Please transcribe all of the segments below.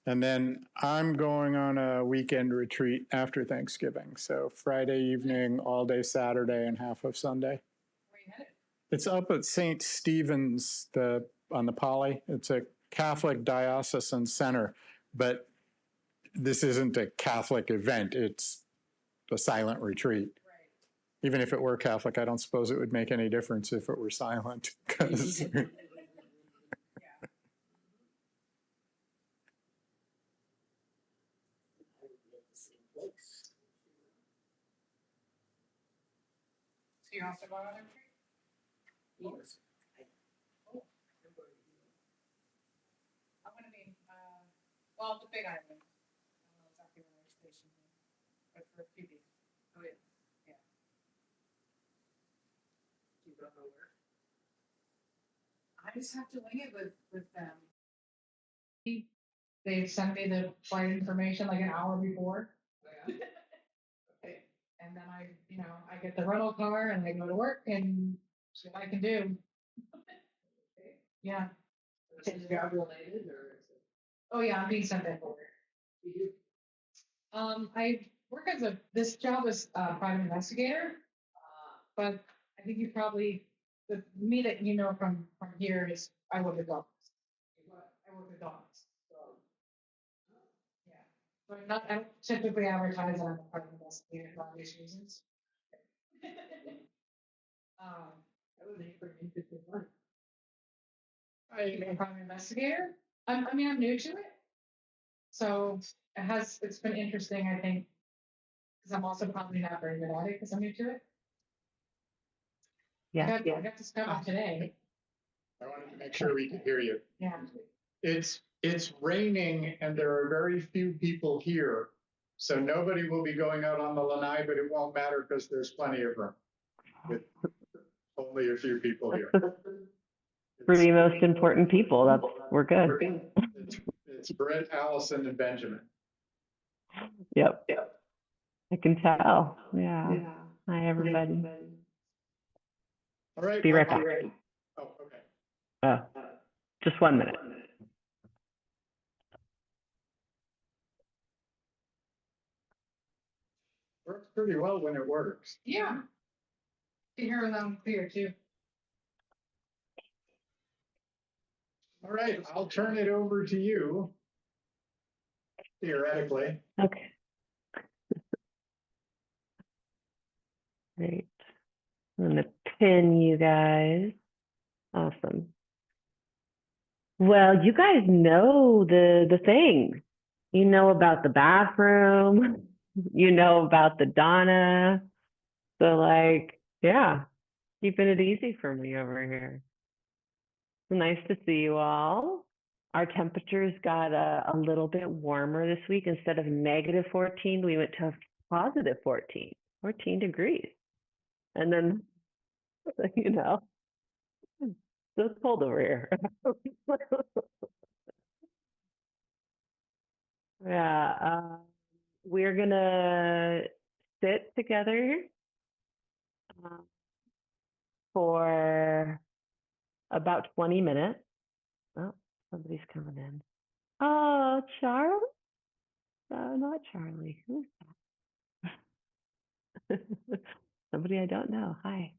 And then I'm going on a weekend retreat after Thanksgiving. So Friday evening, all day Saturday, and half of Sunday. Where you headed? It's up at St. Stephen's on the Poly. It's a Catholic diocesan center, but this isn't a Catholic event. It's a silent retreat. Right. Even if it were Catholic, I don't suppose it would make any difference if it were silent. 'Cause Yeah. So you're also going on a retreat? Yes. Cool. I'm gonna be, well, the Big Island. I don't know exactly where we're stationed, but for a few days. Oh, yeah. Yeah. You don't know where? I just have to wing it with them. They sent me the flight information like an hour before. Oh, yeah? Okay. And then I get the rental car and I go to work and see what I can do. Okay. Yeah. Is it job related or is it? Oh yeah, I'm being sent there for work. You do? I work this job is private investigator, but I think you probably, the me that you know from here is I work with dogs. What? I work with dogs. So, Yeah. So I don't typically advertise that I'm a private investigator for obvious reasons. that would make for an interesting one. I'm a private investigator. I'm new to it. So it's been interesting, I think, because I'm also probably not very good at it because I'm new to it. Yeah. I got discovered today. I wanted to make sure we could hear you. Yeah. It's raining and there are very few people here. So nobody will be going out on the lanai, but it won't matter because there's plenty of room with only a few people here. Three most important people. We're good. It's Brett, Allison, and Benjamin. Yep. I can tell. Yeah. Hi, everybody. All right. Be right back. Oh, okay. Just 1 minute. Works pretty well when it works. Yeah. You hear them clear too. All right, I'll turn it over to you. Theoretically. Okay. Great. I'm going to pin you guys. Awesome. Well, you guys know the thing. You know about the bathroom. You know about the Donna. So yeah, keeping it easy for me over here. Nice to see you all. Our temperatures got a little bit warmer this week. Instead of -14, we went to +14, 14 degrees. And then, it's cold over here. Yeah, we're gonna sit together for about 20 minutes. Oh, somebody's coming in. Oh, Charlie? No, not Charlie. Who's that? Somebody I don't know. Hi.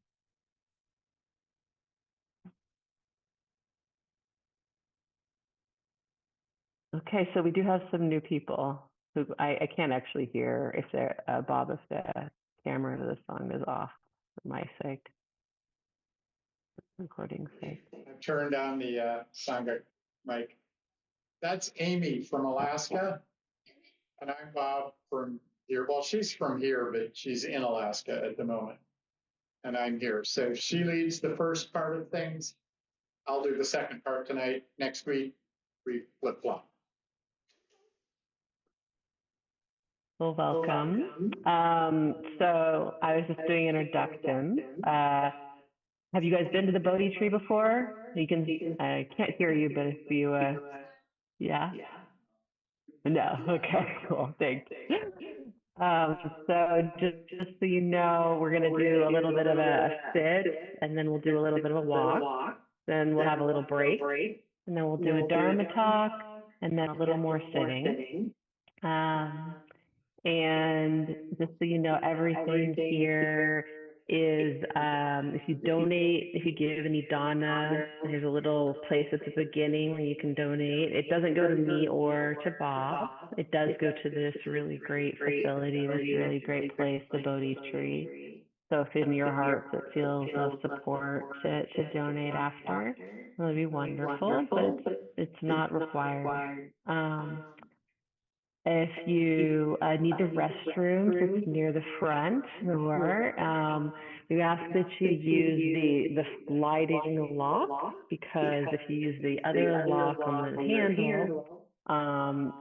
Okay, so we do have some new people who I can't actually hear if they're Bob, if the camera to the song is off for my sake, recording's sake. I've turned on the sound mic. That's Amy from Alaska, and I'm Bob from here. Well, she's from here, but she's in Alaska at the moment, and I'm here. So she leads the first part of things. I'll do the second part tonight. Next week, we flip-flop. Well, welcome. So I was just doing introductions. Have you guys been to the Bodhi tree before? I can't hear you, but if you, yeah? No, okay, cool, thanks. So just so you know, we're gonna do a little bit of a sit, and then we'll do a little bit of a walk. Then we'll have a little break, and then we'll do a Dharma talk, and then a little more sitting. And just so you know, everything here is, if you donate, if you give any dana, there's a little place at the beginning where you can donate. It doesn't go to me or to Bob. It does go to this really great facility, this really great place, the Bodhi tree. So if in your heart it feels of support to donate after, it would be wonderful, but it's not required. If you need the restrooms, it's near the front door. We ask that you use the sliding lock, because if you use the other lock on the handle,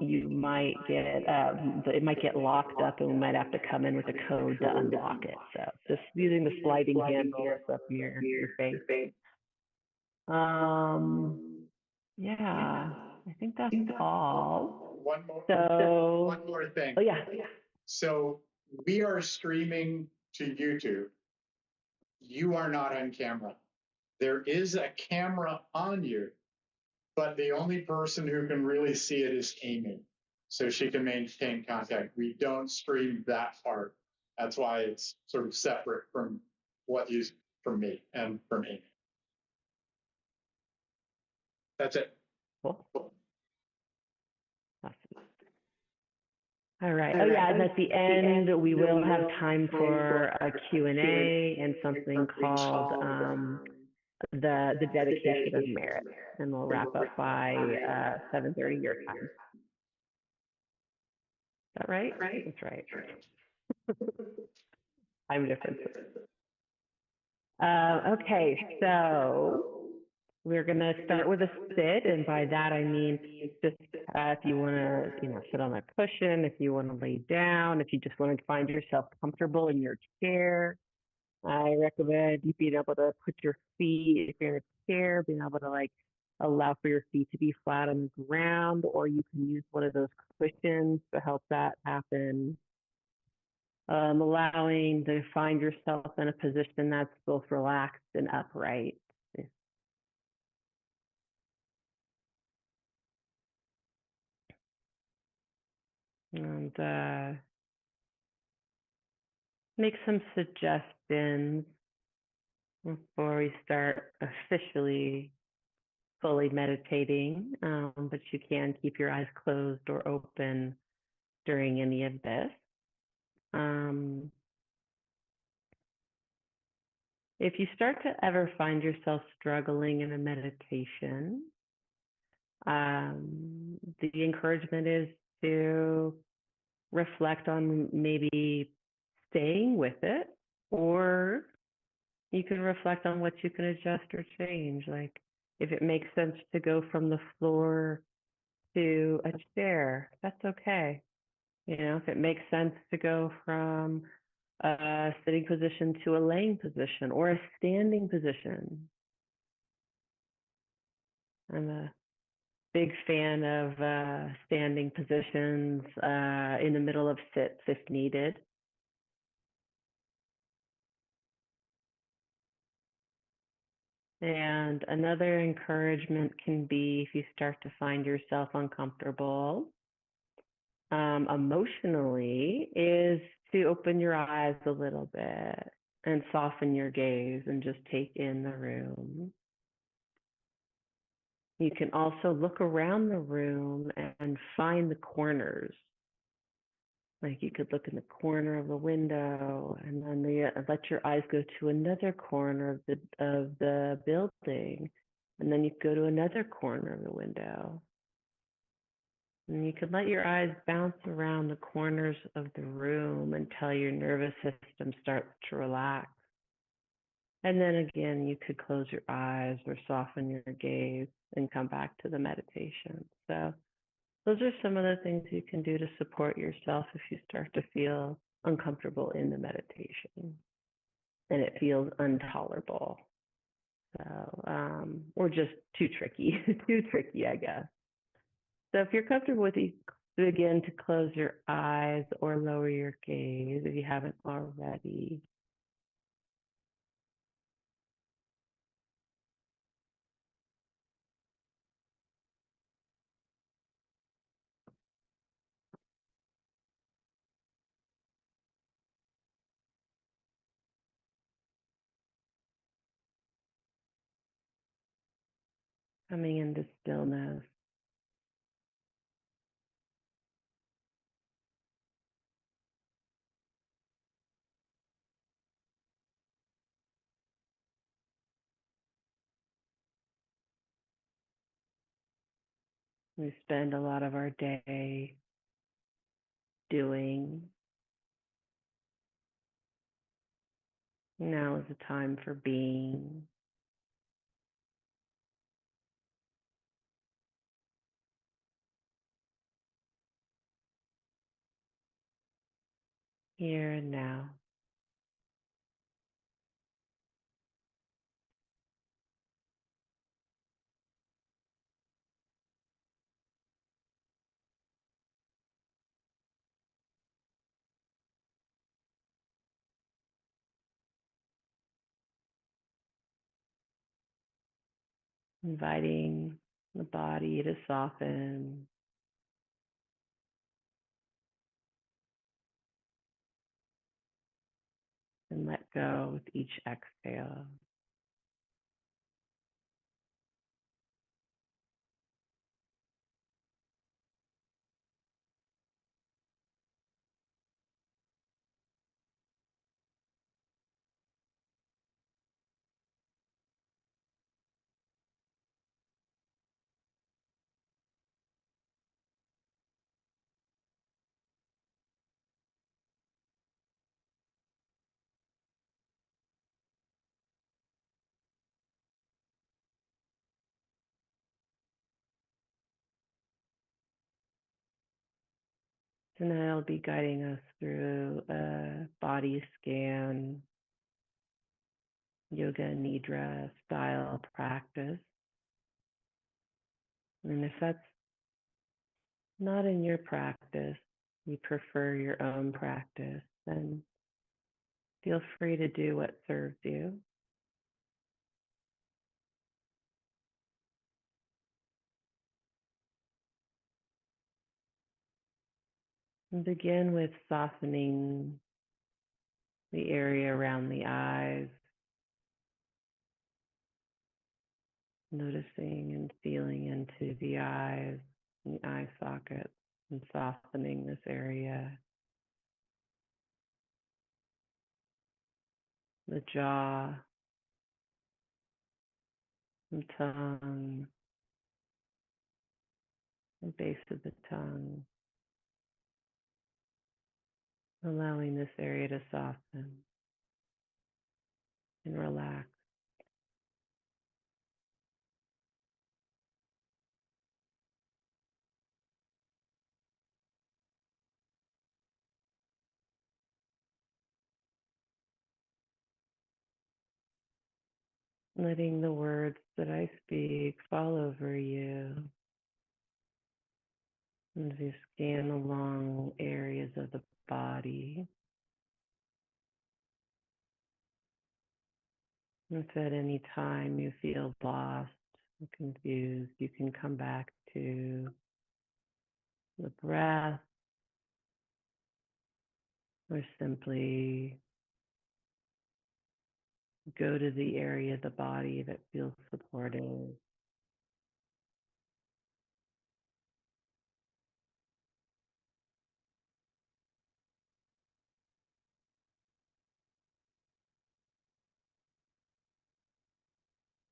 you might get it might get locked up, and we might have to come in with a code to unlock it. So just using the sliding handle is up your face. Yeah, I think that's all. One more thing. Oh yeah. So we are streaming to YouTube. You are not on camera. There is a camera on you, but the only person who can really see it is Amy. So she can maintain contact. We don't stream that part. That's why it's sort of separate from from me and from Amy. That's it. Cool. Awesome. All right. Oh yeah, and at the end we will have time for a Q&A and something called the dedication of merit, and we'll wrap up by 7:30 your time. Is that right? That's right. Time difference. Okay, so we're gonna start with a sit, and by that I mean just if you want to, sit on a cushion, if you want to lay down, if you just want to find yourself comfortable in your chair. I recommend you being able to put your feet, if you're in a chair, being able to allow for your feet to be flat on the ground, or you can use one of those cushions to help that happen. Allowing to find yourself in a position that's both relaxed and upright. And make some suggestions before we start officially fully meditating, but you can keep your eyes closed or open during any of this. If you start to ever find yourself struggling in a meditation, the encouragement is to reflect on maybe staying with it, or you can reflect on what you can adjust or change. Like if it makes sense to go from the floor to a chair, that's okay. If it makes sense to go from a sitting position to a laying position or a standing position. I'm a big fan of standing positions in the middle of sits if needed. And another encouragement can be, if you start to find yourself uncomfortable emotionally, is to open your eyes a little bit and soften your gaze and just take in the room. You can also look around the room and find the corners. Like you could look in the corner of the window, and then let your eyes go to another corner of the building, and then you go to another corner of the window. And you could let your eyes bounce around the corners of the room until your nervous system starts to relax. And then again, you could close your eyes or soften your gaze and come back to the meditation. So those are some of the things you can do to support yourself if you start to feel uncomfortable in the meditation and it feels intolerable. So, or just too tricky, I guess. So if you're comfortable with it, begin to close your eyes or lower your gaze if you haven't already. coming into stillness. We spend a lot of our day doing. Now is the time for being. Here and now. Inviting the body to soften and let go with each exhale. Tonight I'll be guiding us through a body scan, yoga nidra style practice. And if that's not in your practice, you prefer your own practice, then feel free to do what serves you. And begin with softening the area around the eyes, noticing and feeling into the eyes, the eye sockets, and softening this area. The jaw, the tongue, the base of the tongue, allowing this area to soften and relax. Letting the words that I speak fall over you as you scan along areas of the body. If at any time you feel lost or confused, you can come back to the breath or simply go to the area of the body that feels supportive.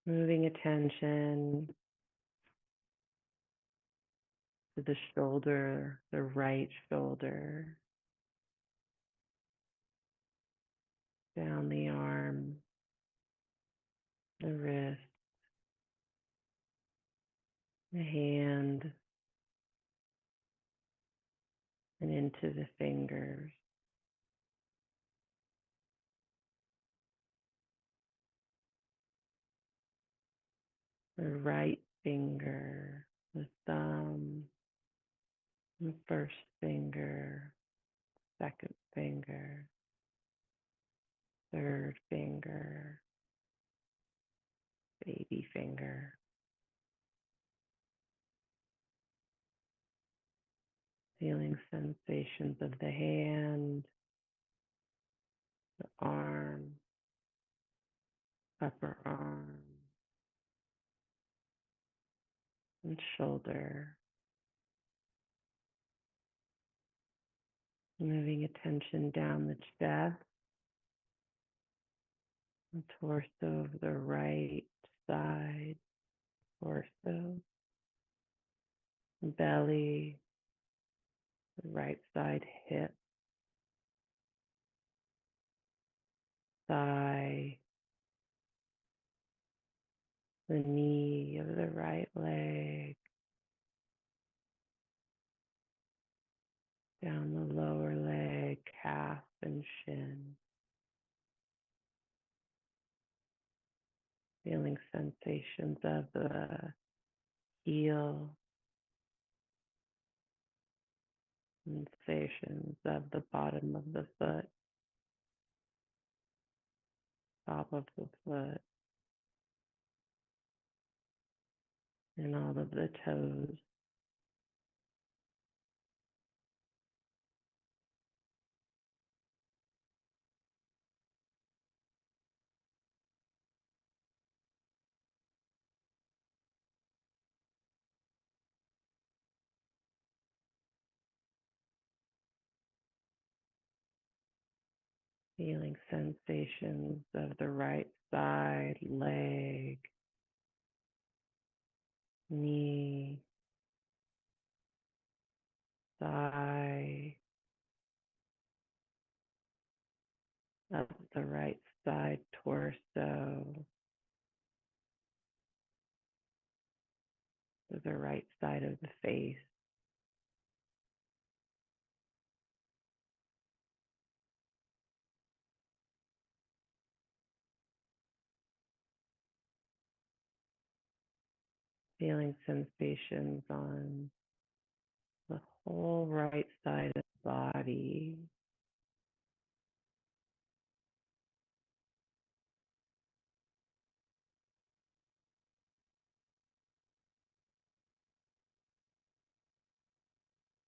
Moving attention to the shoulder, the right shoulder, down the arm, the wrist, the hand, and into the fingers. The right finger, the thumb, the first finger, second finger, third finger, baby finger. Feeling sensations of the hand, the arm, upper arm, and shoulder. Moving attention down the chest, the torso of the right side, torso, belly, the right side hip, thigh, the knee of the right leg, down the lower leg, calf and shin. Feeling sensations of the heel, sensations of the bottom of the foot, top of the foot, and all of the toes. Feeling sensations of the right side, leg, knee, thigh, up the right side, torso, to the right side of the face. Feeling sensations on the whole right side of the body.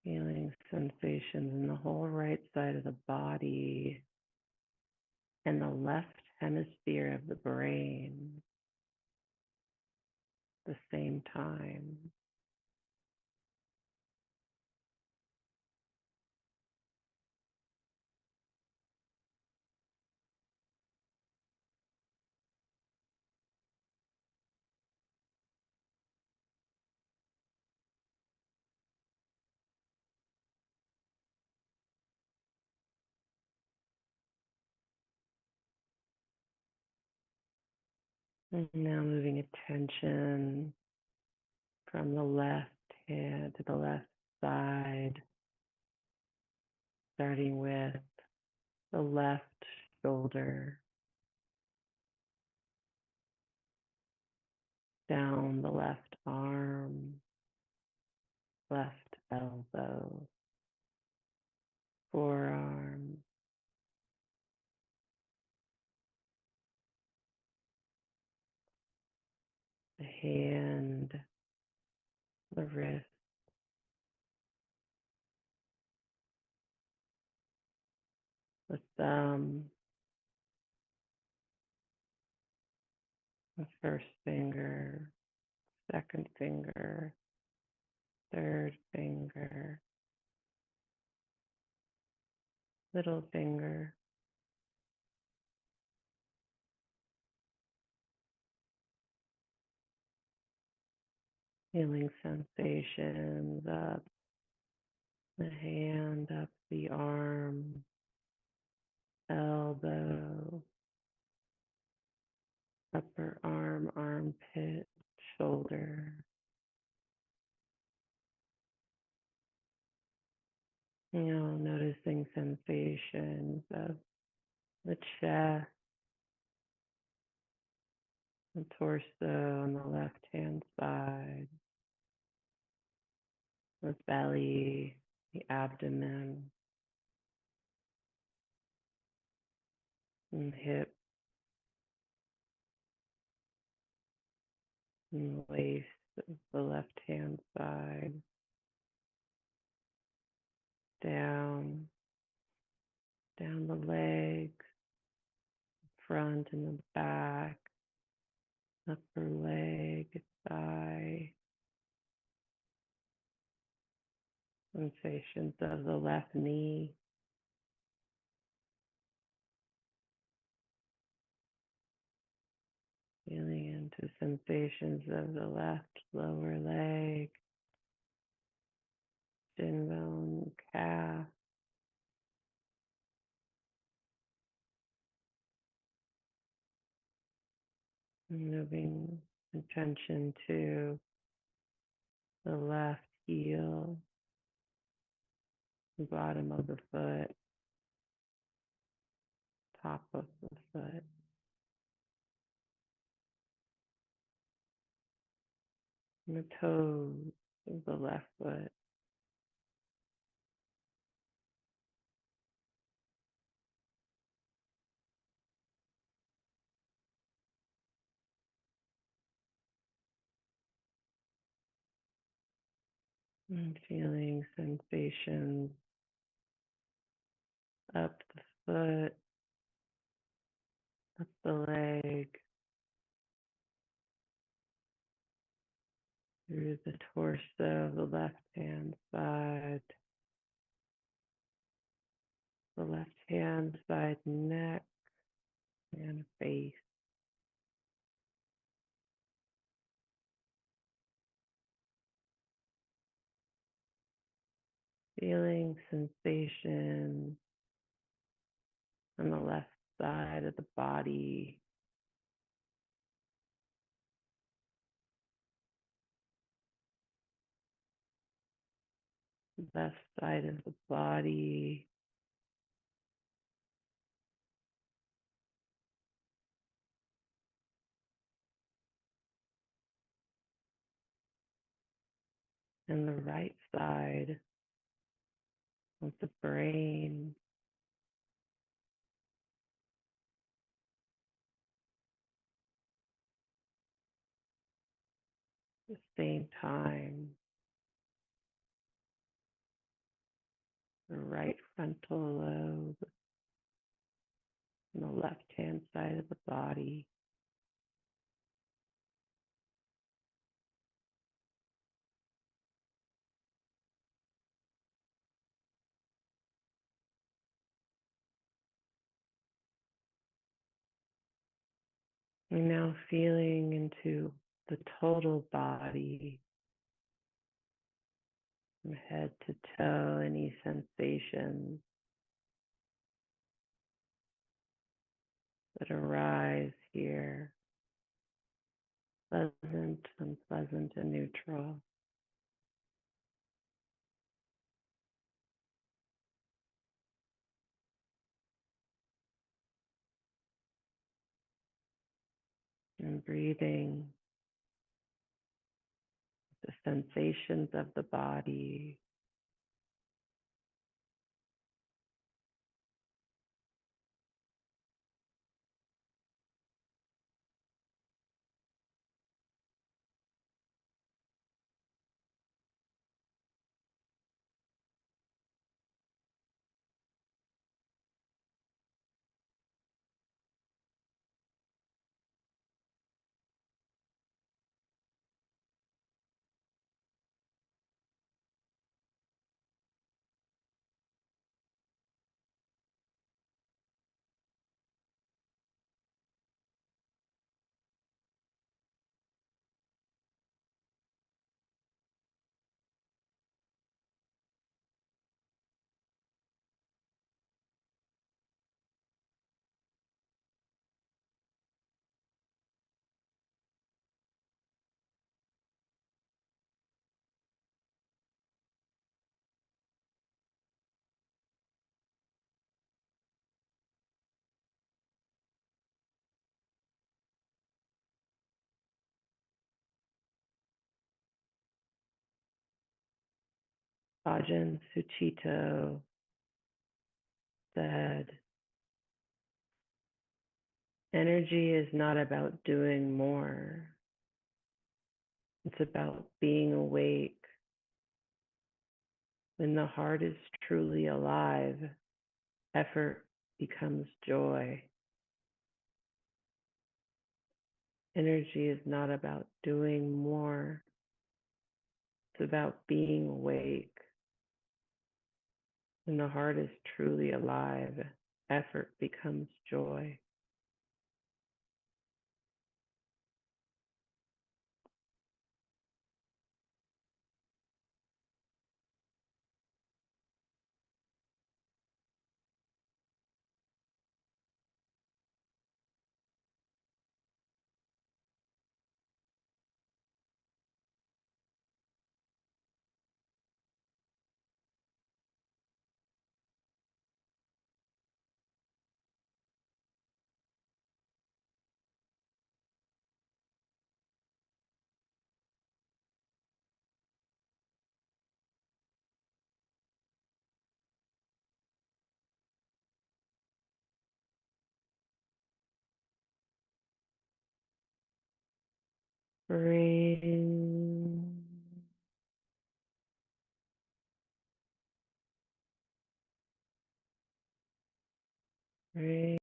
Feeling sensations in the whole right side of the body and the left hemisphere of the brain at the same time. And now moving attention from the left hand to the left side, starting with the left shoulder, down the left arm, left elbow, forearm, the hand, the wrist, the thumb, the first finger, second finger, third finger, little finger, feeling sensations up the hand, up the arm, elbow, upper arm, armpit, shoulder. Noticing sensations of the chest, the torso on the left-hand side, the belly, the abdomen, and hips, and the waist of the left-hand side, down the legs, front and the back, upper leg, thigh, sensations of the left knee. Feeling into sensations of the left lower leg, shin bone, calf. Moving attention to the left heel, the bottom of the foot, top of the foot, and the toes of the left foot. And feeling sensations up the foot, up the leg, through the torso of the left hand side, the left hand side neck and face. Feeling sensation on the left side of the body, left side of the body, and the right side of the brain. At the same time, the right frontal lobe and the left hand side of the body. We're now feeling into the total body, from head to toe, any sensations that arise here, pleasant, unpleasant, and neutral. And breathing the sensations of the body, Ajahn Suchito said, energy is not about doing more. It's about being awake. When the heart is truly alive, effort becomes joy. Energy is not about doing more. It's about being awake. When the heart is truly alive, effort becomes joy. Breathe. Breathe.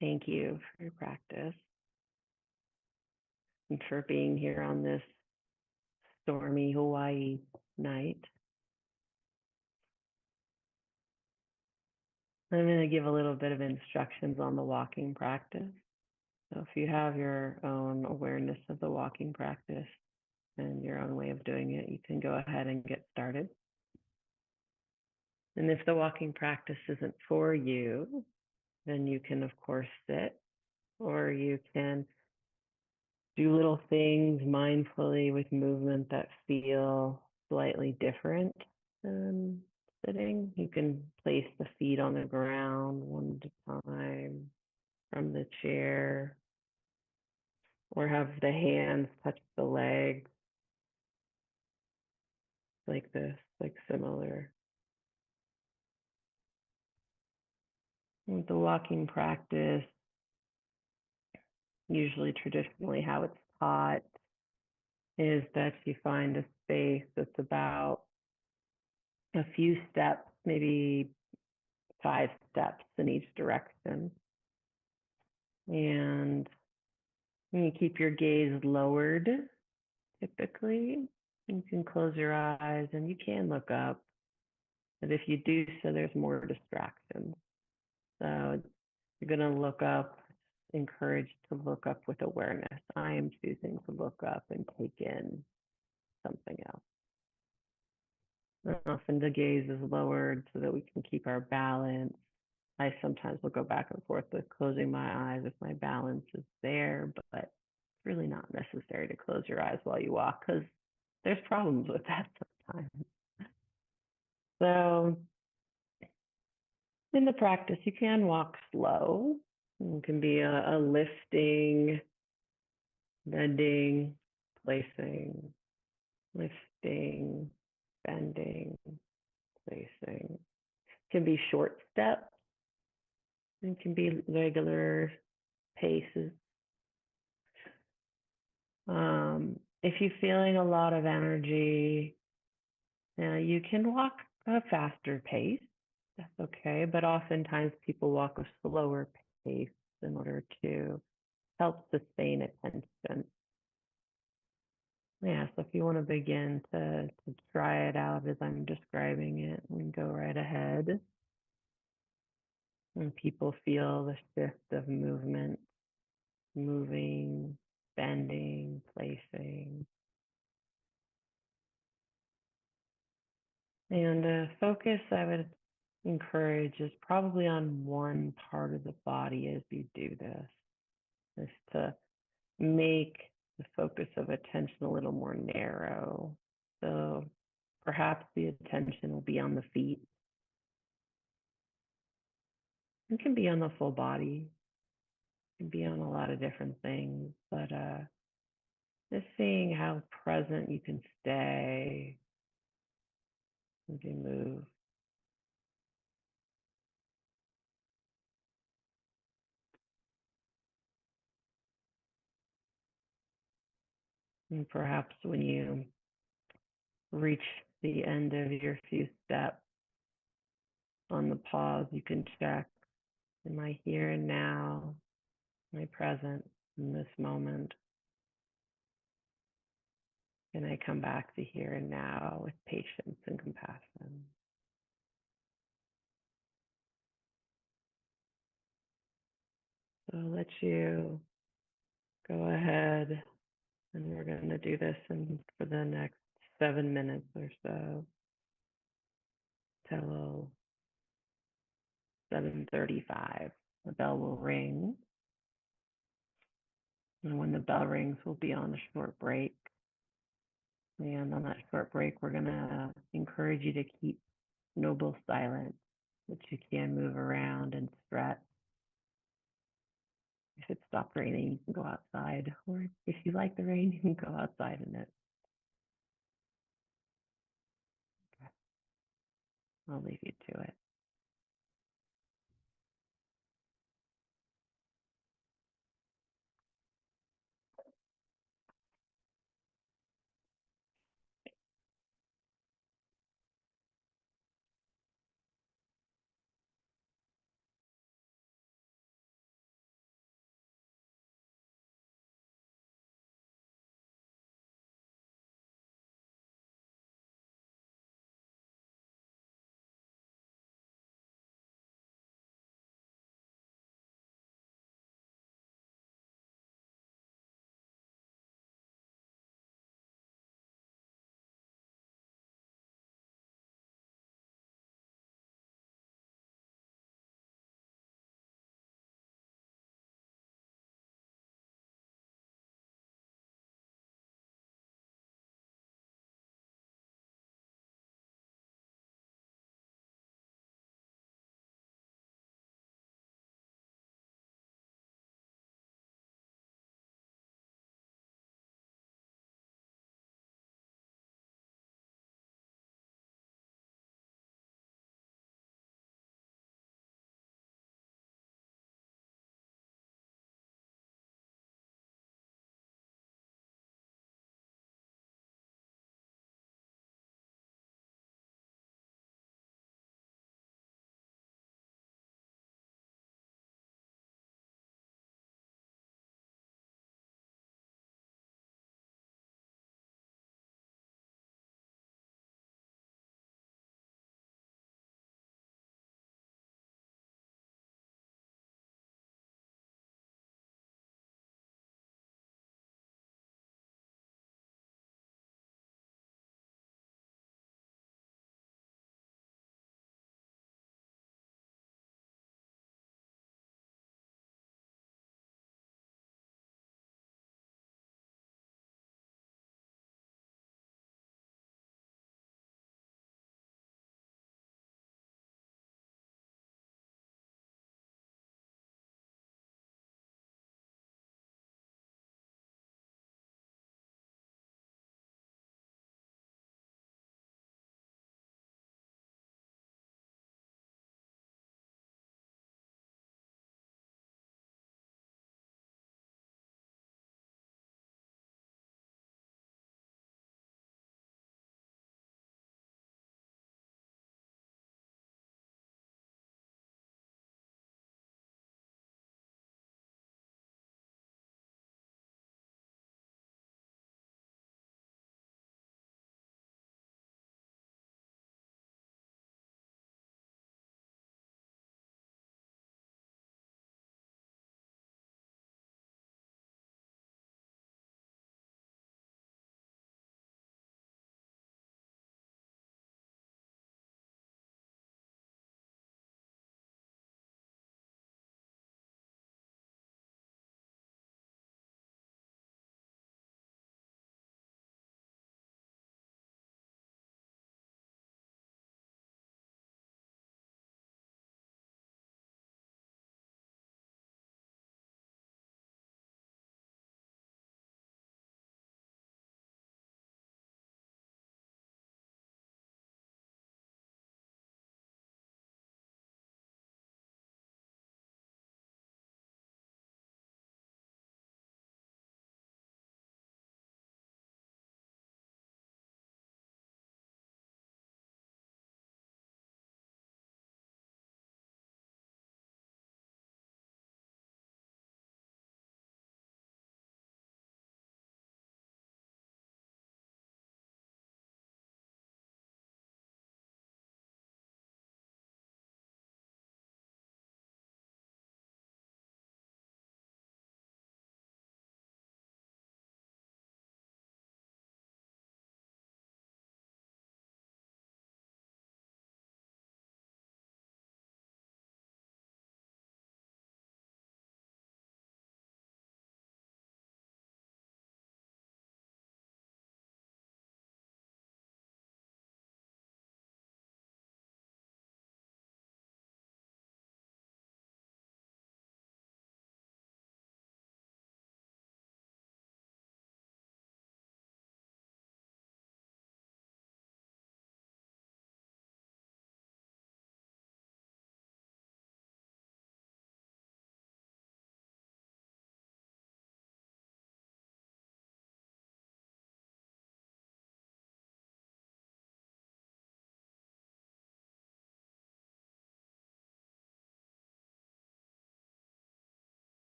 Thank you for your practice and for being here on this stormy Hawaii night. I'm going to give a little bit of instructions on the walking practice. So if you have your own awareness of the walking practice and your own way of doing it, you can go ahead and get started. And if the walking practice isn't for you, then you can, of course, sit, or you can do little things mindfully with movement that feel slightly different than sitting. You can place the feet on the ground one at a time from the chair, or have the hands touch the legs like this, like similar. With the walking practice, usually traditionally how it's taught is that you find a space that's about a few steps, maybe 5 steps in each direction. And you keep your gaze lowered, typically. You can close your eyes and you can look up. But if you do so, there's more distractions. So you're going to look up, encouraged to look up with awareness. I am choosing to look up and take in something else. And often the gaze is lowered so that we can keep our balance. I sometimes will go back and forth with closing my eyes if my balance is there, but it's really not necessary to close your eyes while you walk because there's problems with that sometimes. So in the practice, you can walk slow. It can be a lifting, bending, placing, lifting, bending, placing. It can be short steps. It can be regular paces. If you're feeling a lot of energy, you can walk a faster pace. That's okay. But oftentimes people walk a slower pace in order to help sustain attention. Yeah, so if you want to begin to try it out as I'm describing it, we can go right ahead. And people feel the shift of movement, moving, bending, placing. And focus, I would encourage, is probably on one part of the body as you do this, is to make the focus of attention a little more narrow. So perhaps the attention will be on the feet. It can be on the full body. It can be on a lot of different things, but just seeing how present you can stay as you move. And perhaps when you reach the end of your few steps on the pause, you can check, am I here and now? Am I present in this moment? Can I come back to here and now with patience and compassion? So I'll let you go ahead, and we're going to do this for the next 7 minutes or so till 7:35. The bell will ring, and when the bell rings, we'll be on a short break. And on that short break, we're going to encourage you to keep noble silence, that you can move around and stretch. If it stopped raining, you can go outside, or if you like the rain, you can go outside in it. Okay. I'll leave you to it.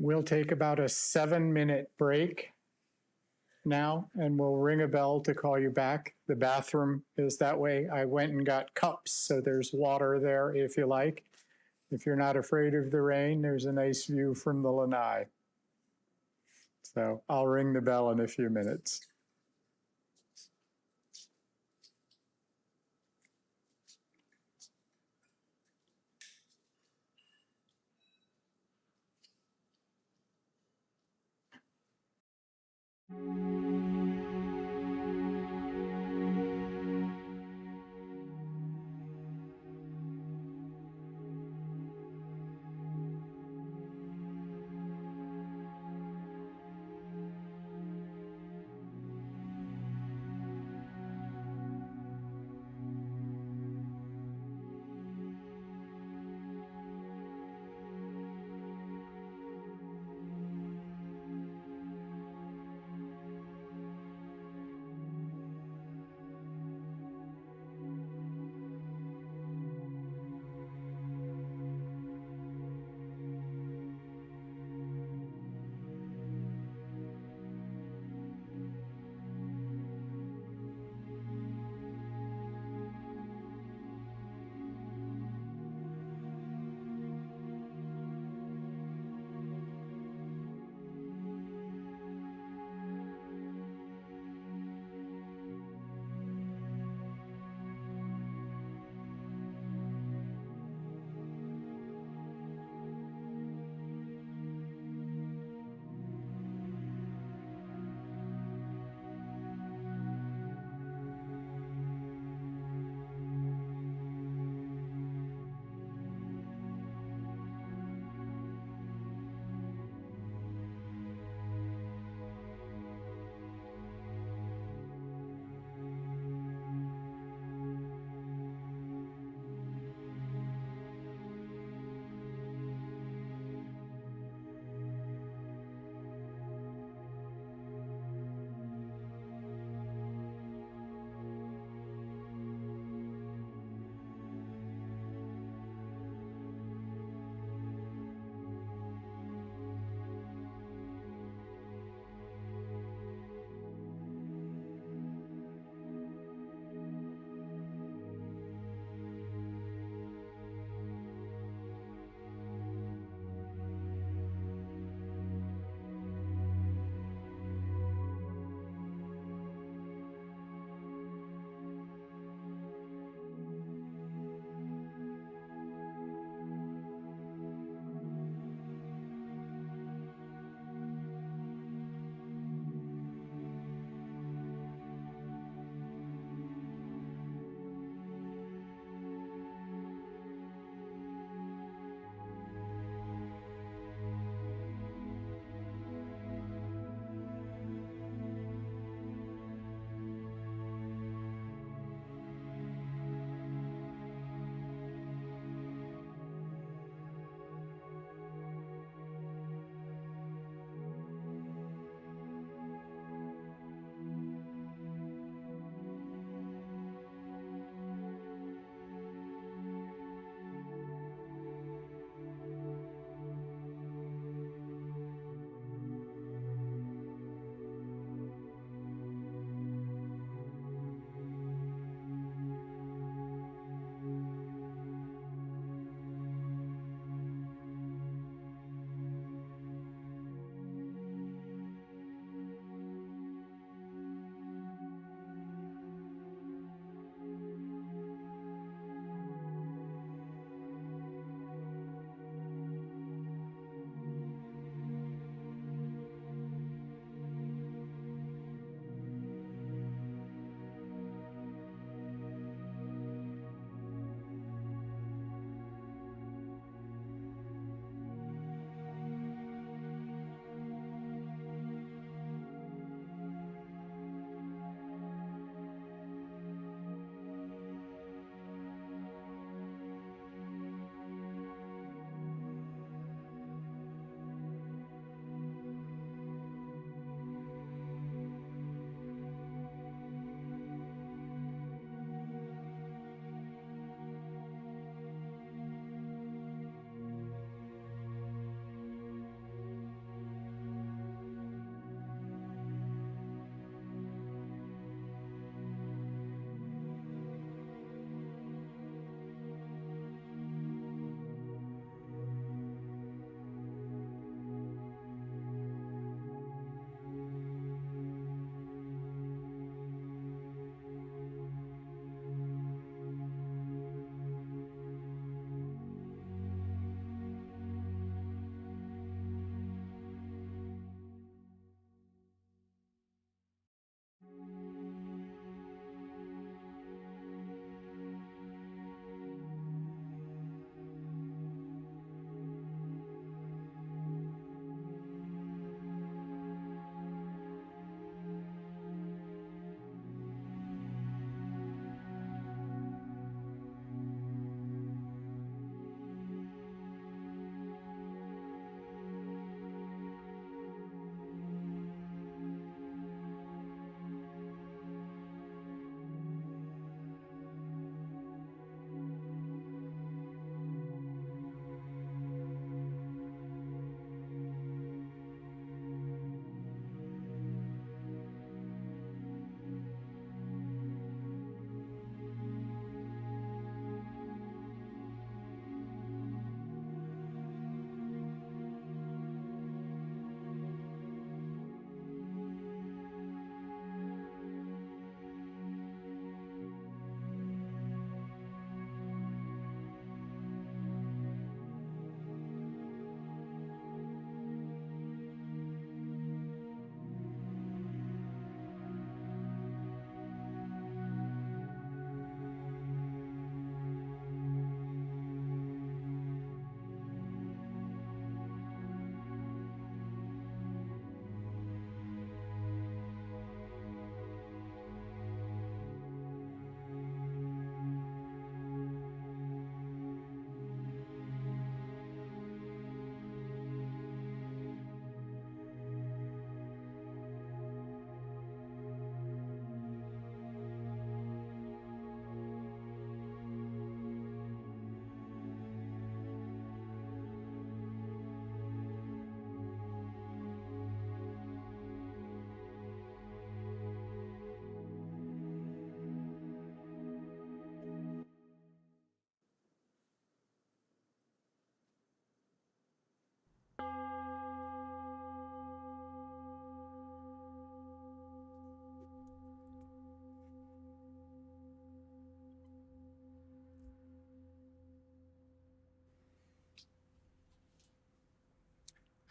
We'll take about a 7-minute break now, and we'll ring a bell to call you back. The bathroom is that way. I went and got cups, so there's water there if you like. If you're not afraid of the rain, there's a nice view from the lanai. So I'll ring the bell in a few minutes.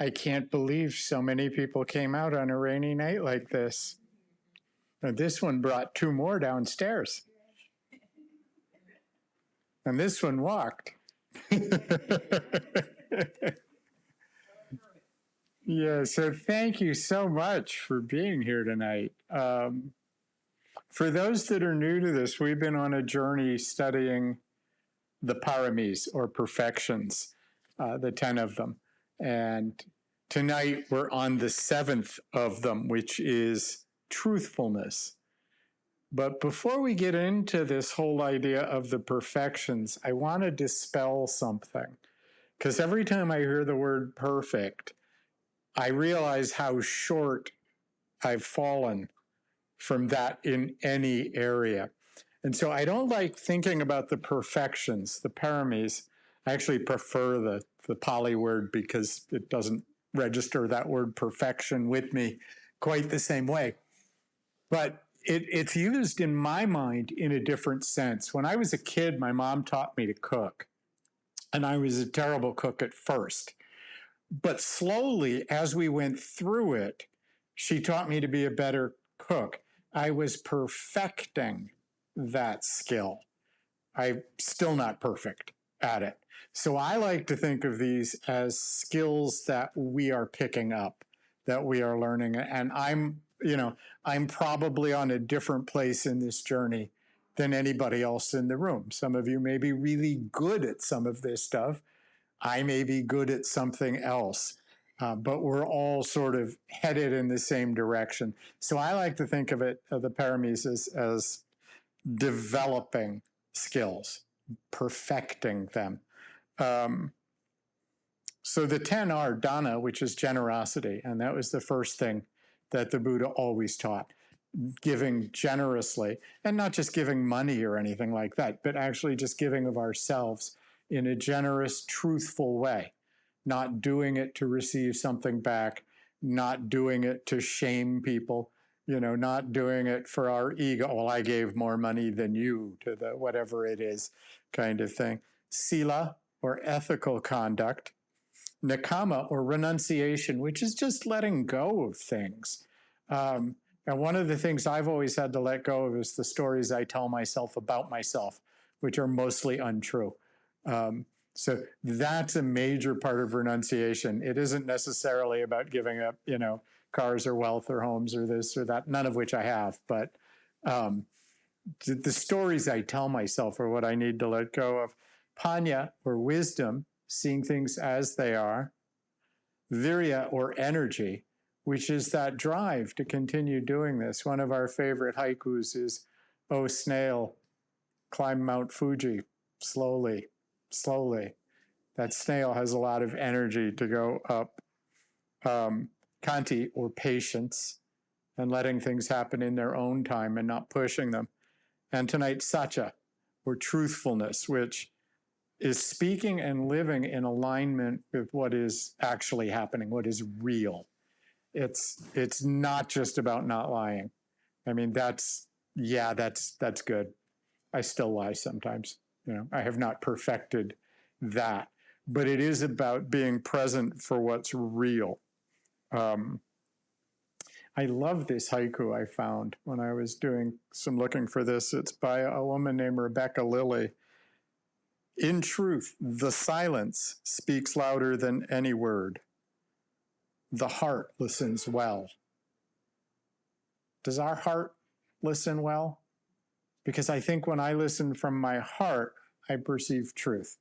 I can't believe so many people came out on a rainy night like this. And this one brought 2 more downstairs. And this one walked. Yeah, so thank you so much for being here tonight. For those that are new to this, we've been on a journey studying the paramis, or perfections, the 10 of them. And tonight we're on the 7th of them, which is truthfulness. But before we get into this whole idea of the perfections, I want to dispel something. Because every time I hear the word perfect, I realize how short I've fallen from that in any area. And so I don't like thinking about the perfections, the paramis. I actually prefer the Pali word because it doesn't register that word perfection with me quite the same way. But it's used in my mind in a different sense. When I was a kid, my mom taught me to cook, and I was a terrible cook at first. But slowly, as we went through it, she taught me to be a better cook. I was perfecting that skill. I'm still not perfect at it. So I like to think of these as skills that we are picking up, that we are learning. And I'm probably on a different place in this journey than anybody else in the room. Some of you may be really good at some of this stuff. I may be good at something else. But we're all sort of headed in the same direction. So I like to think of it, the paramis, as developing skills, perfecting them. So the 10 are dana, which is generosity. And that was the first thing that the Buddha always taught, giving generously, and not just giving money or anything like that, but actually just giving of ourselves in a generous, truthful way, not doing it to receive something back, not doing it to shame people, not doing it for our ego. Well, I gave more money than you, to the whatever it is kind of thing. Sila, or ethical conduct. Nakama, or renunciation, which is just letting go of things. And one of the things I've always had to let go of is the stories I tell myself about myself, which are mostly untrue. So that's a major part of renunciation. It isn't necessarily about giving up, cars or wealth or homes or this or that, none of which I have. But the stories I tell myself are what I need to let go of. Panya, or wisdom, seeing things as they are. Virya, or energy, which is that drive to continue doing this. One of our favorite haikus is, "Oh, snail, climb Mount Fuji slowly, slowly." That snail has a lot of energy to go up. Kanti, or patience, and letting things happen in their own time and not pushing them. And tonight, satya, or truthfulness, which is speaking and living in alignment with what is actually happening, what is real. It's not just about not lying. I mean, that's good. I still lie sometimes. I have not perfected that, but it is about being present for what's real. I love this haiku I found when I was doing some looking for this. It's by a woman named Rebecca Lilly. "In truth, the silence speaks louder than any word. The heart listens well." Does our heart listen well? Because I think when I listen from my heart, I perceive truth,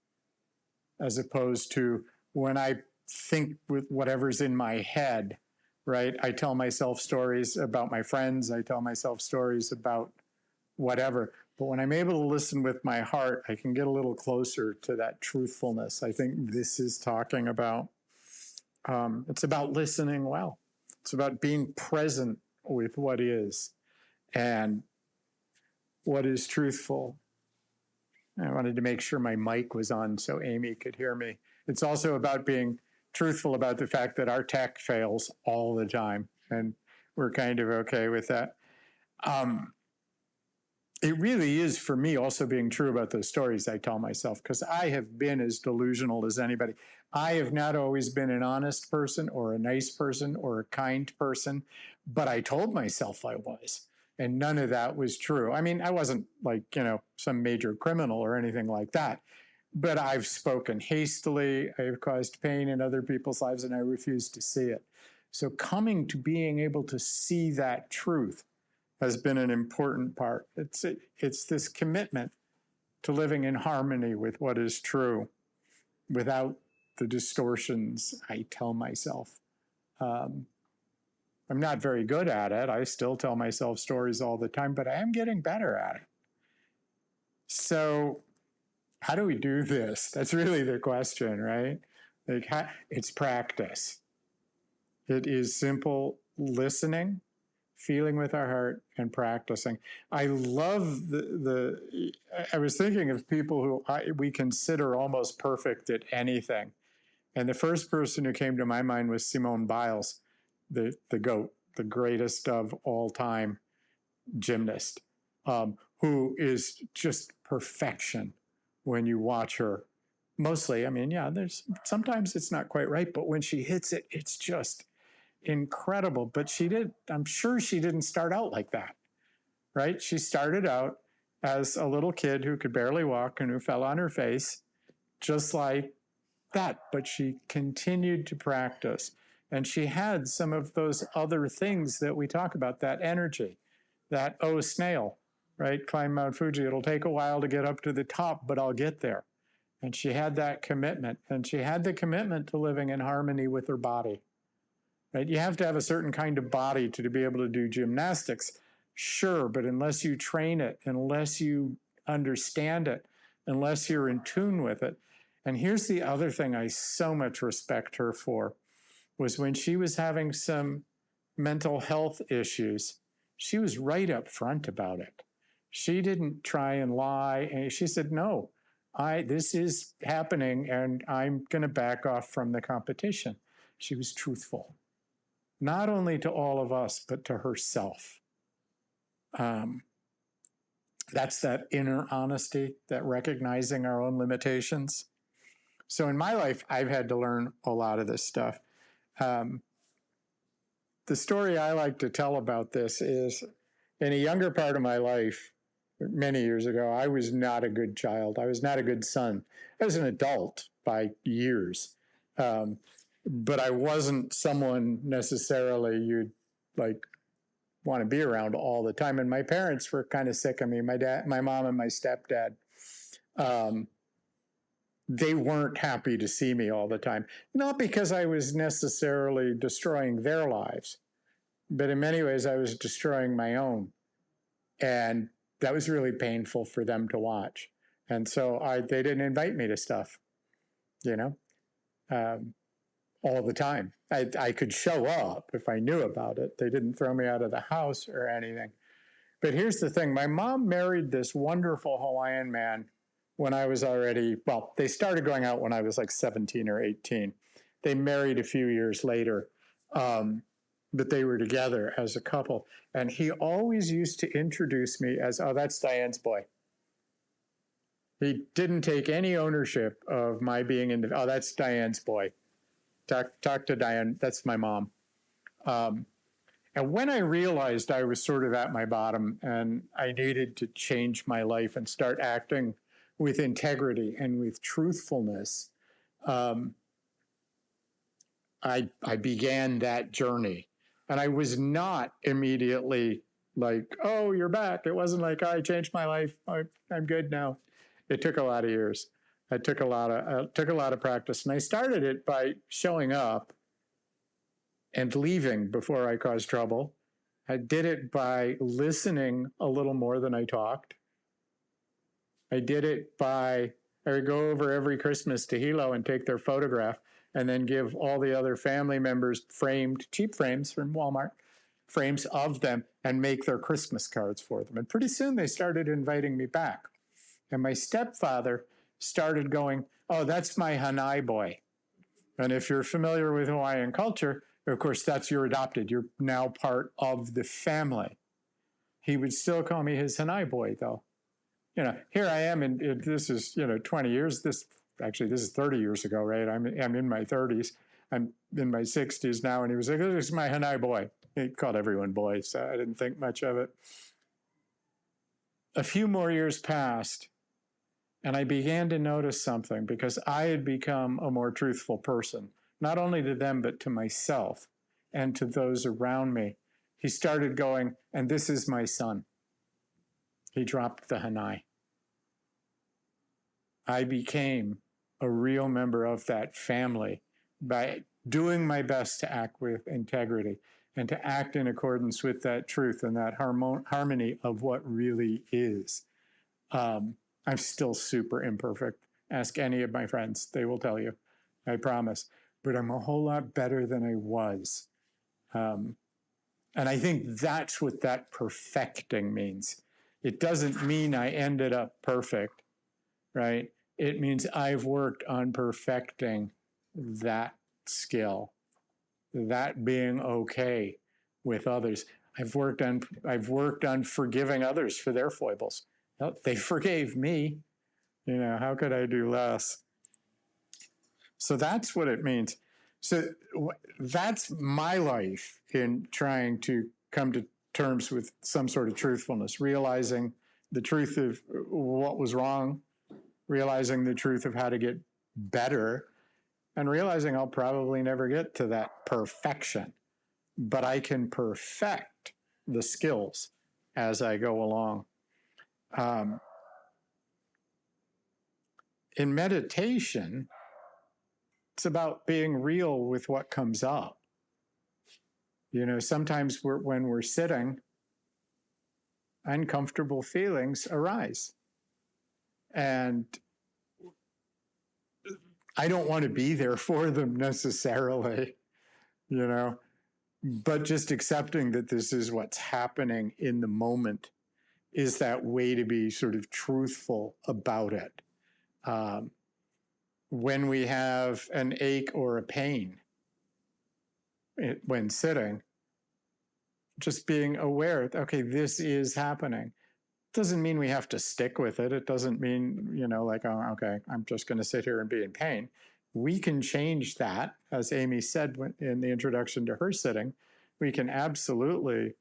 as opposed to when I think with whatever's in my head, right? I tell myself stories about my friends. I tell myself stories about whatever. But when I'm able to listen with my heart, I can get a little closer to that truthfulness. I think this is talking about. It's about listening well. It's about being present with what is and what is truthful. I wanted to make sure my mic was on so Amy could hear me. It's also about being truthful about the fact that our tech fails all the time, and we're kind of okay with that. It really is, for me, also being true about those stories I tell myself, because I have been as delusional as anybody. I have not always been an honest person or a nice person or a kind person, but I told myself I was. And none of that was true. I mean, I wasn't like, some major criminal or anything like that, but I've spoken hastily. I've caused pain in other people's lives, and I refuse to see it. So coming to being able to see that truth has been an important part. It's this commitment to living in harmony with what is true without the distortions I tell myself. I'm not very good at it. I still tell myself stories all the time, but I am getting better at it. So how do we do this? That's really the question, right? It's practice. It is simple listening, feeling with our heart, and practicing. I love I was thinking of people who we consider almost perfect at anything. And the first person who came to my mind was Simone Biles, the GOAT, the greatest of all time gymnast, who is just perfection when you watch her. Mostly, I mean, yeah, sometimes it's not quite right, but when she hits it, it's just incredible. But I'm sure she didn't start out like that, right? She started out as a little kid who could barely walk and who fell on her face, just like that. But she continued to practice. And she had some of those other things that we talk about, that energy, that, oh, snail, right? Climb Mount Fuji. It'll take a while to get up to the top, but I'll get there. And she had that commitment. And she had the commitment to living in harmony with her body. Right? You have to have a certain kind of body to be able to do gymnastics. Sure, but unless you train it, unless you understand it, unless you're in tune with it. And here's the other thing I so much respect her for, was when she was having some mental health issues, she was right up front about it. She didn't try and lie. And she said, no, this is happening and I'm going to back off from the competition. She was truthful, not only to all of us, but to herself. That's that inner honesty, that recognizing our own limitations. So in my life, I've had to learn a lot of this stuff. The story I like to tell about this is, in a younger part of my life, many years ago, I was not a good child. I was not a good son. I was an adult by years. But I wasn't someone necessarily you'd want to be around all the time. And my parents were kind of sick of me. My mom and my stepdad, they weren't happy to see me all the time. Not because I was necessarily destroying their lives, but in many ways I was destroying my own. And that was really painful for them to watch. And so they didn't invite me to stuff, all the time. I could show up if I knew about it. They didn't throw me out of the house or anything. But here's the thing. My mom married this wonderful Hawaiian man when I was they started going out when I was like 17 or 18. They married a few years later, but they were together as a couple. And he always used to introduce me as, oh, that's Diane's boy. He didn't take any ownership of my being oh, that's Diane's boy. Talk to Diane. That's my mom. And when I realized I was sort of at my bottom and I needed to change my life and start acting with integrity and with truthfulness, I began that journey. And I was not immediately like, oh, you're back. It wasn't like, I changed my life. I'm good now. It took a lot of years. It took a lot of practice. And I started it by showing up and leaving before I caused trouble. I did it by listening a little more than I talked. I did it by, I would go over every Christmas to Hilo and take their photograph and then give all the other family members cheap frames from Walmart, frames of them, and make their Christmas cards for them. And pretty soon they started inviting me back. And my stepfather started going, oh, that's my Hanai boy. And if you're familiar with Hawaiian culture, of course, that's you're adopted. You're now part of the family. He would still call me his Hanai boy, though. Here I am, and this is, 20 years. actually, this is 30 years ago, right? I'm in my 30s. I'm in my 60s now. And he was like, "This is my Hanai boy." He called everyone boy, so I didn't think much of it. A few more years passed, and I began to notice something because I had become a more truthful person, not only to them, but to myself and to those around me. He started going, "And this is my son." He dropped the Hanai. I became a real member of that family by doing my best to act with integrity and to act in accordance with that truth and that harmony of what really is. I'm still super imperfect. Ask any of my friends, they will tell you, I promise. But I'm a whole lot better than I was. And I think that's what that perfecting means. It doesn't mean I ended up perfect, right? It means I've worked on perfecting that skill, that being okay with others. I've worked on forgiving others for their foibles. They forgave me. How could I do less? So that's what it means. So that's my life in trying to come to terms with some sort of truthfulness, realizing the truth of what was wrong, realizing the truth of how to get better, and realizing I'll probably never get to that perfection, but I can perfect the skills as I go along. In meditation, it's about being real with what comes up. Sometimes when we're sitting, uncomfortable feelings arise. And I don't want to be there for them necessarily, but just accepting that this is what's happening in the moment is that way to be sort of truthful about it. When we have an ache or a pain when sitting, just being aware, okay, this is happening. Doesn't mean we have to stick with it. It doesn't mean, like, oh, okay, I'm just going to sit here and be in pain. We can change that, as Amy said in the introduction to her sitting. We can absolutely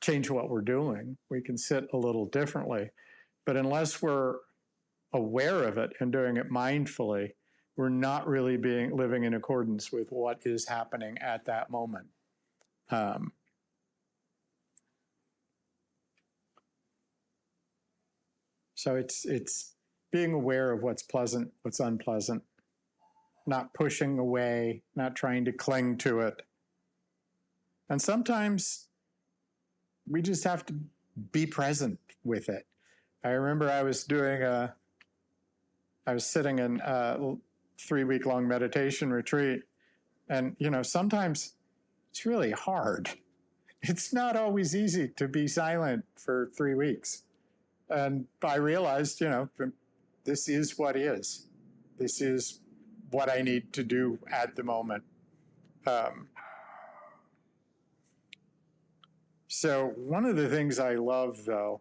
change what we're doing. We can sit a little differently. But unless we're aware of it and doing it mindfully, we're not really living in accordance with what is happening at that moment. So it's being aware of what's pleasant, what's unpleasant, not pushing away, not trying to cling to it. And sometimes we just have to be present with it. I remember I was sitting in a 3-week-long meditation retreat, and sometimes it's really hard. It's not always easy to be silent for 3 weeks. And I realized, this is what is. This is what I need to do at the moment. So one of the things I love, though,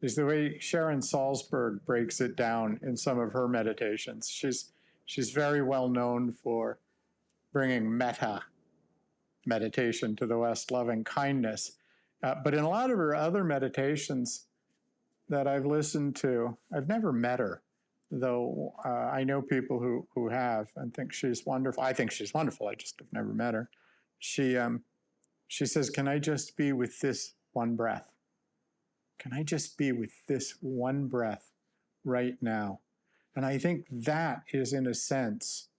is the way Sharon Salzberg breaks it down in some of her meditations. She's very well known for bringing metta meditation to the West, loving kindness. But in a lot of her other meditations that I've listened to, I've never met her, though I know people who have and think she's wonderful. I think she's wonderful. I just have never met her. She says, "Can I just be with this one breath? Can I just be with this one breath right now?" And I think that is, in a sense,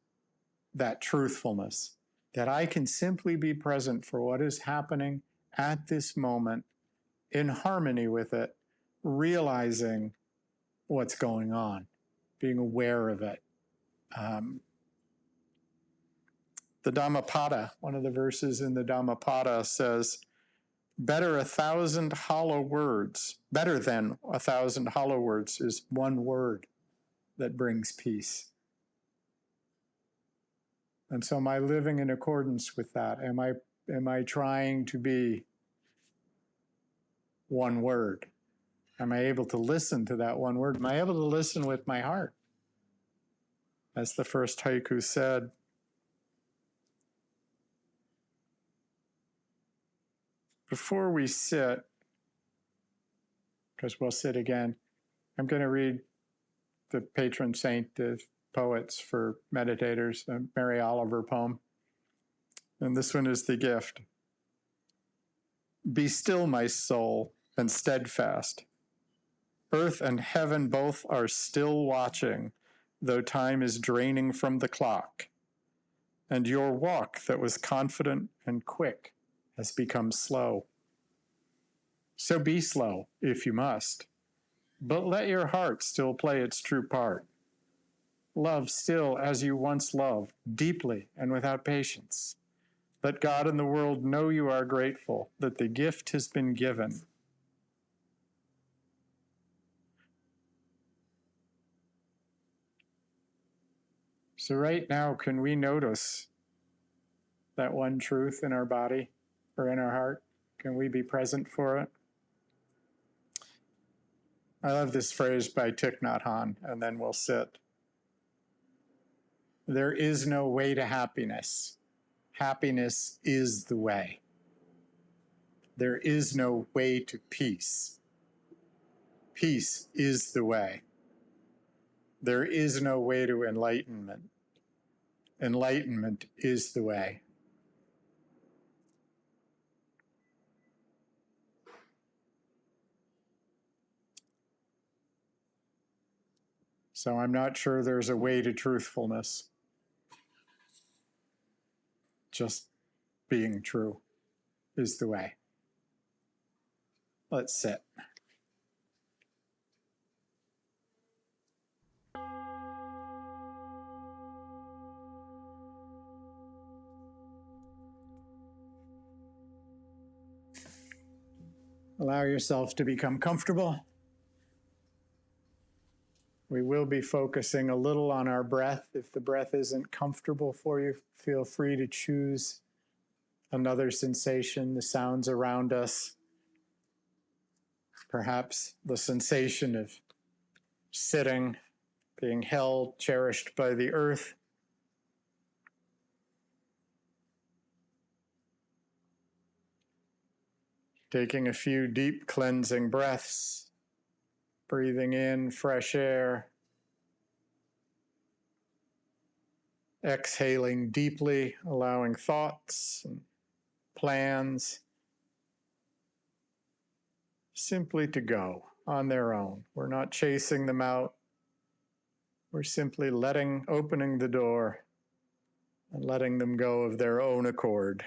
that truthfulness, that I can simply be present for what is happening at this moment, in harmony with it, realizing what's going on, being aware of it. The Dhammapada, one of the verses in the Dhammapada says, better than 1,000 hollow words is one word that brings peace. And so am I living in accordance with that? Am I trying to be one word? Am I able to listen to that one word? Am I able to listen with my heart? As the first haiku said, before we sit, because we'll sit again, I'm going to read the patron saint of poets for meditators, a Mary Oliver poem. And this one is the gift. Be still, my soul, and steadfast. Earth and heaven both are still watching, though time is draining from the clock. And your walk that was confident and quick has become slow. So be slow, if you must, but let your heart still play its true part. Love still as you once loved, deeply and without patience. Let God and the world know you are grateful, that the gift has been given. So right now, can we notice that one truth in our body or in our heart? Can we be present for it? I love this phrase by Thich Nhat Hanh, and then we'll sit. There is no way to happiness. Happiness is the way. There is no way to peace. Peace is the way. There is no way to enlightenment. Enlightenment is the way. So I'm not sure there's a way to truthfulness. Just being true is the way. Let's sit. Allow yourself to become comfortable. We will be focusing a little on our breath. If the breath isn't comfortable for you, feel free to choose another sensation, the sounds around us. Perhaps the sensation of sitting, being held, cherished by the earth. Taking a few deep cleansing breaths, breathing in fresh air, exhaling deeply, allowing thoughts and plans simply to go on their own. We're not chasing them out. We're simply opening the door and letting them go of their own accord.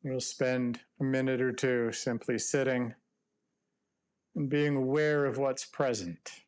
We'll spend a minute or two simply sitting and being aware of what's present.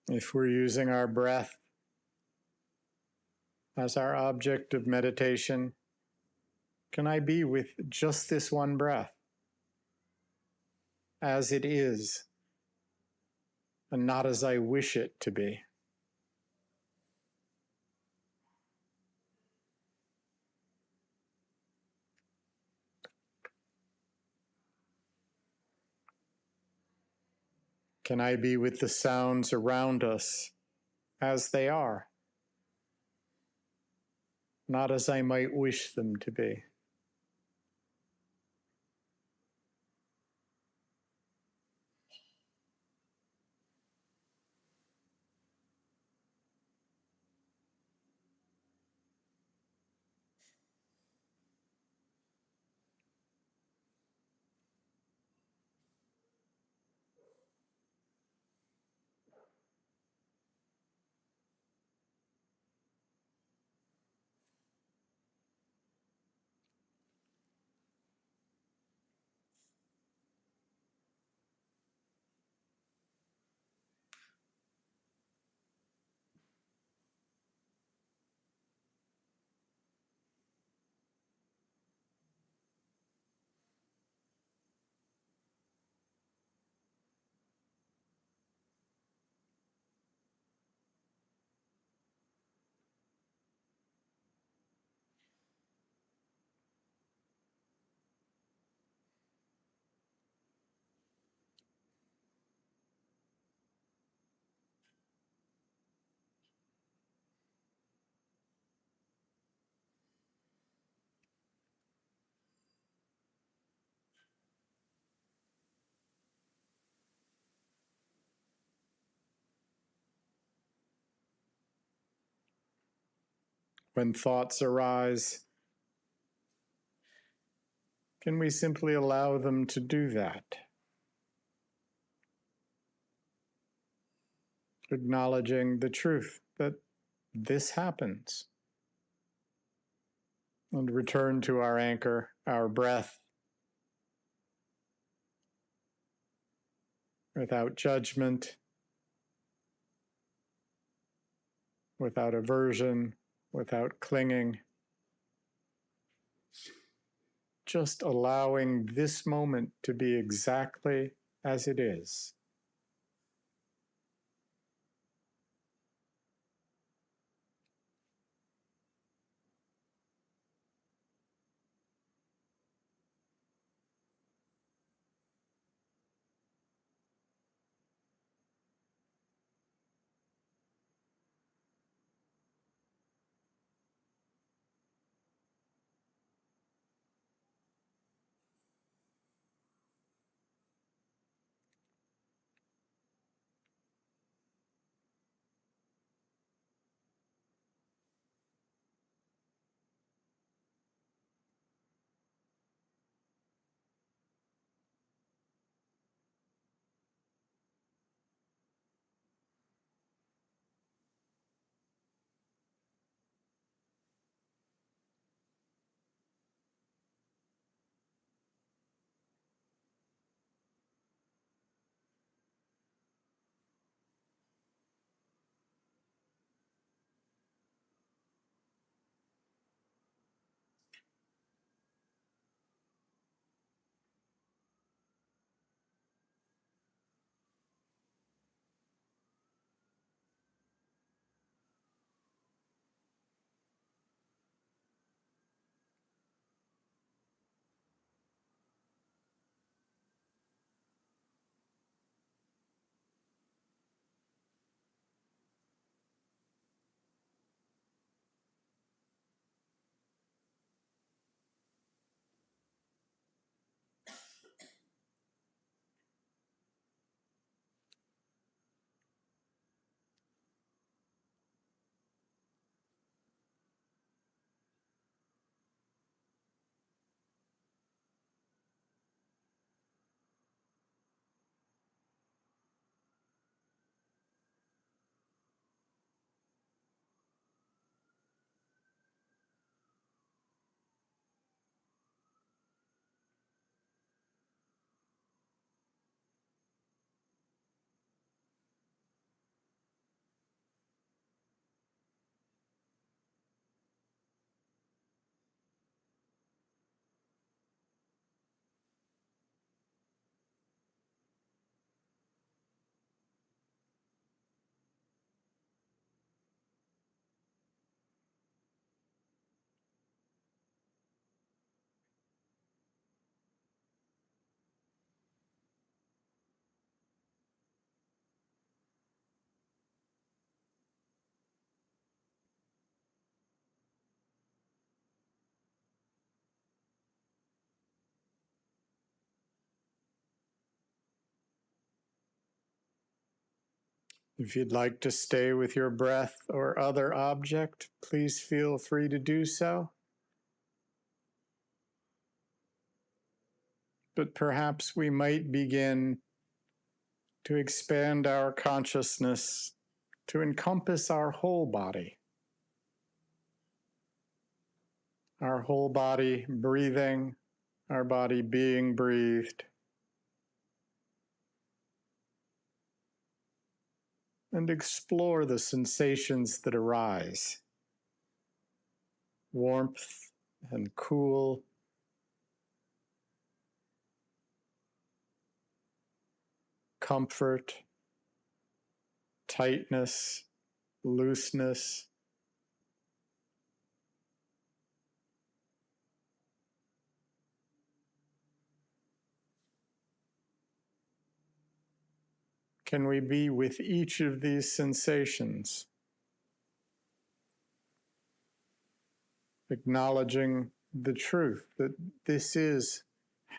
If we're using our breath as our object of meditation, can I be with just this one breath as it is and not as I wish it to be? Can I be with the sounds around us as they are, not as I might wish them to be? When thoughts arise, can we simply allow them to do that? Acknowledging the truth that this happens, and return to our anchor, our breath, without judgment, without aversion, without clinging, just allowing this moment to be exactly as it is. If you'd like to stay with your breath or other object, please feel free to do so. But perhaps we might begin to expand our consciousness to encompass our whole body breathing, our body being breathed, and explore the sensations that arise. Warmth and cool, comfort, tightness, looseness. Can we be with each of these sensations, acknowledging the truth that this is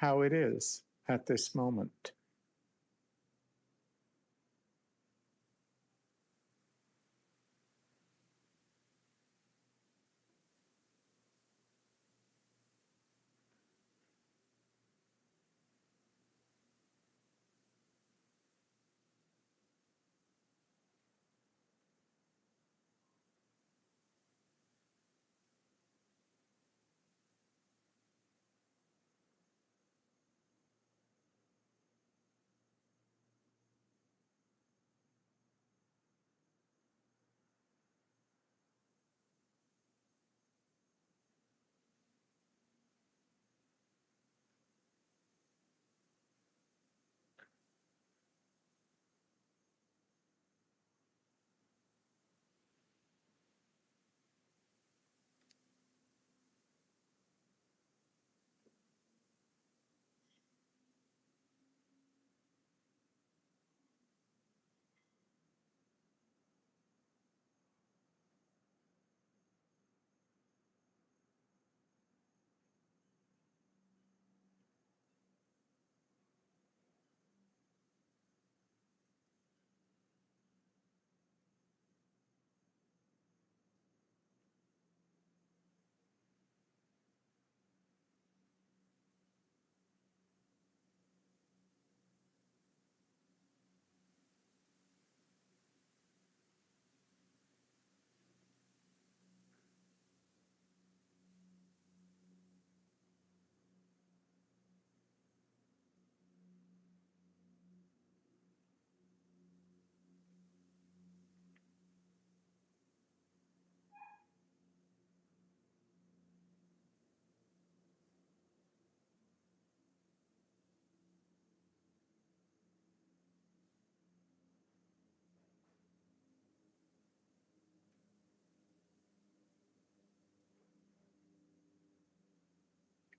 how it is at this moment?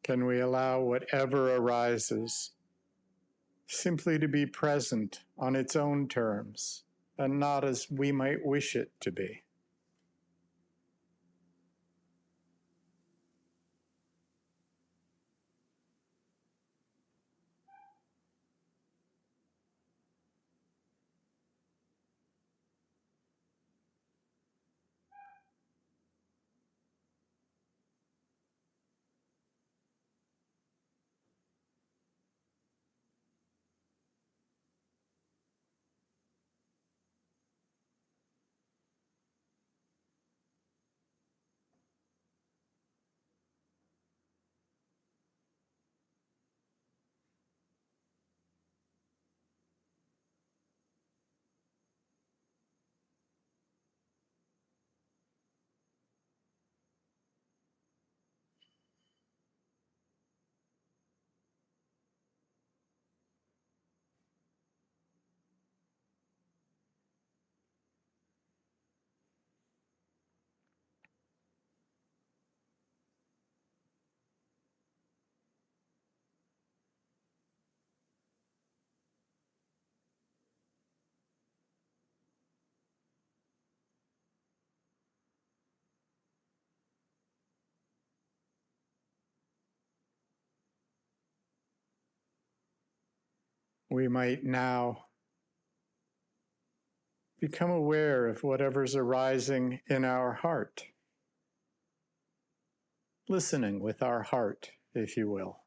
Can we allow whatever arises simply to be present on its own terms and not as we might wish it to be? We might now become aware of whatever's arising in our heart, listening with our heart, if you will.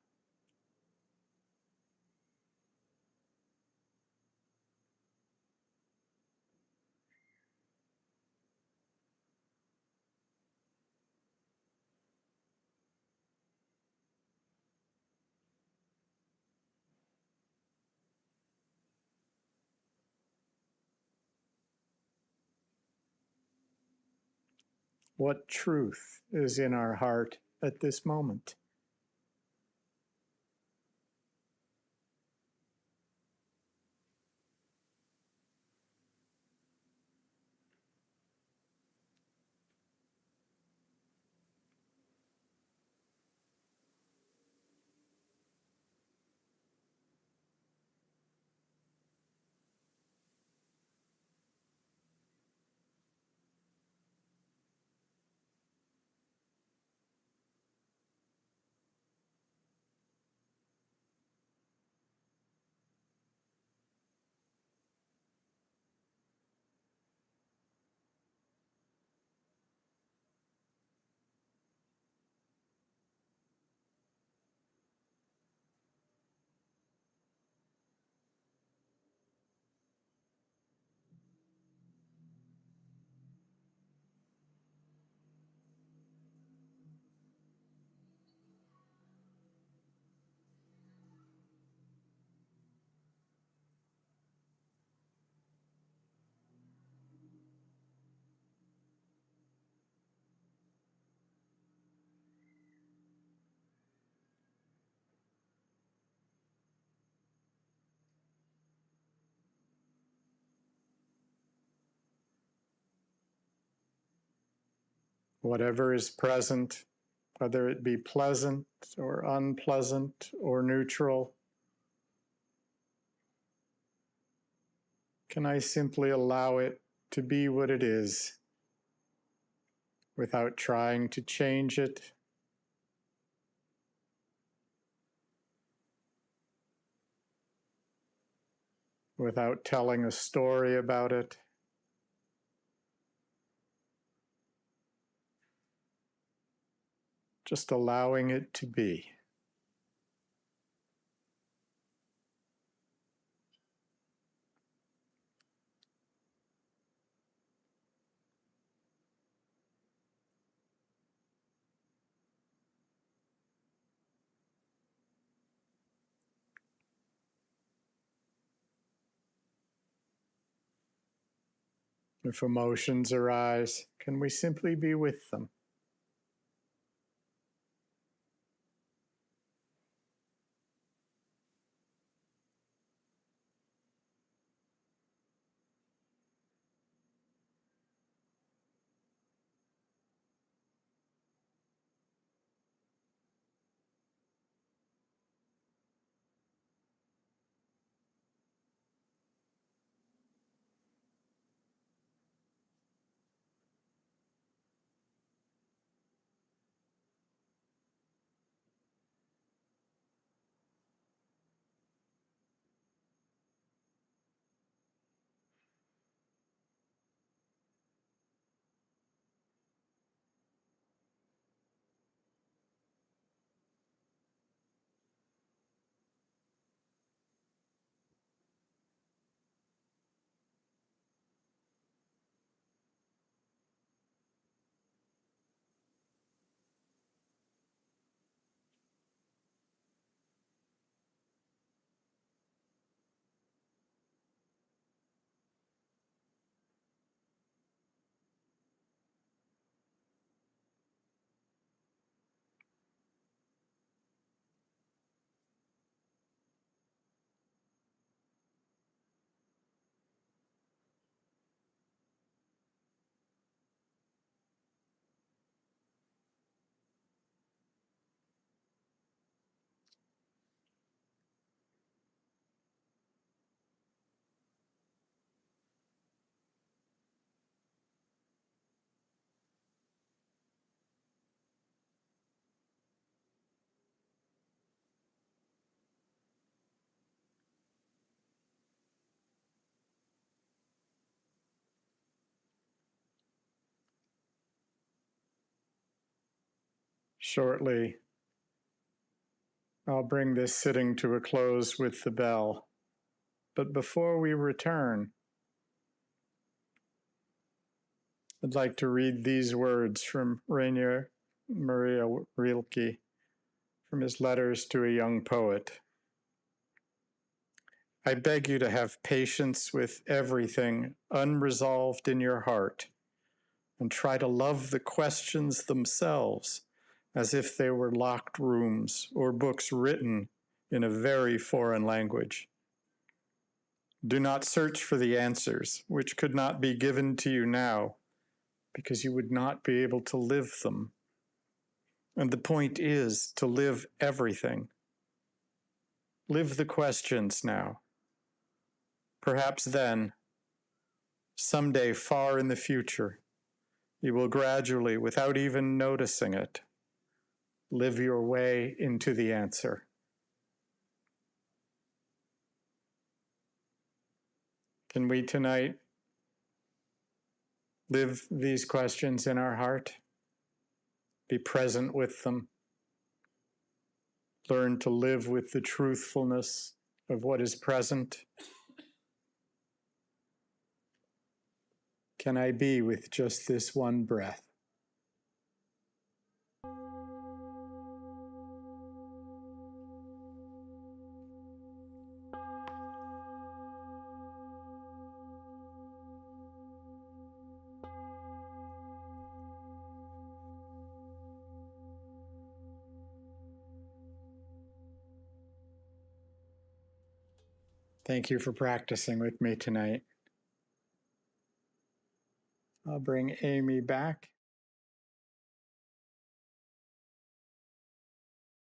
What truth is in our heart at this moment? Whatever is present, whether it be pleasant or unpleasant or neutral, can I simply allow it to be what it is without trying to change it, without telling a story about it? Just allowing it to be. If emotions arise, can we simply be with them? Shortly, I'll bring this sitting to a close with the bell. But before we return, I'd like to read these words from Rainier Maria Rilke from his letters to a young poet. I beg you to have patience with everything unresolved in your heart and try to love the questions themselves as if they were locked rooms or books written in a very foreign language. Do not search for the answers, which could not be given to you now, because you would not be able to live them. And the point is to live everything. Live the questions now. Perhaps then, someday far in the future, you will gradually, without even noticing it, live your way into the answer. Can we tonight live these questions in our heart? Be present with them. Learn to live with the truthfulness of what is present. Can I be with just this one breath? Thank you for practicing with me tonight. I'll bring Amy back.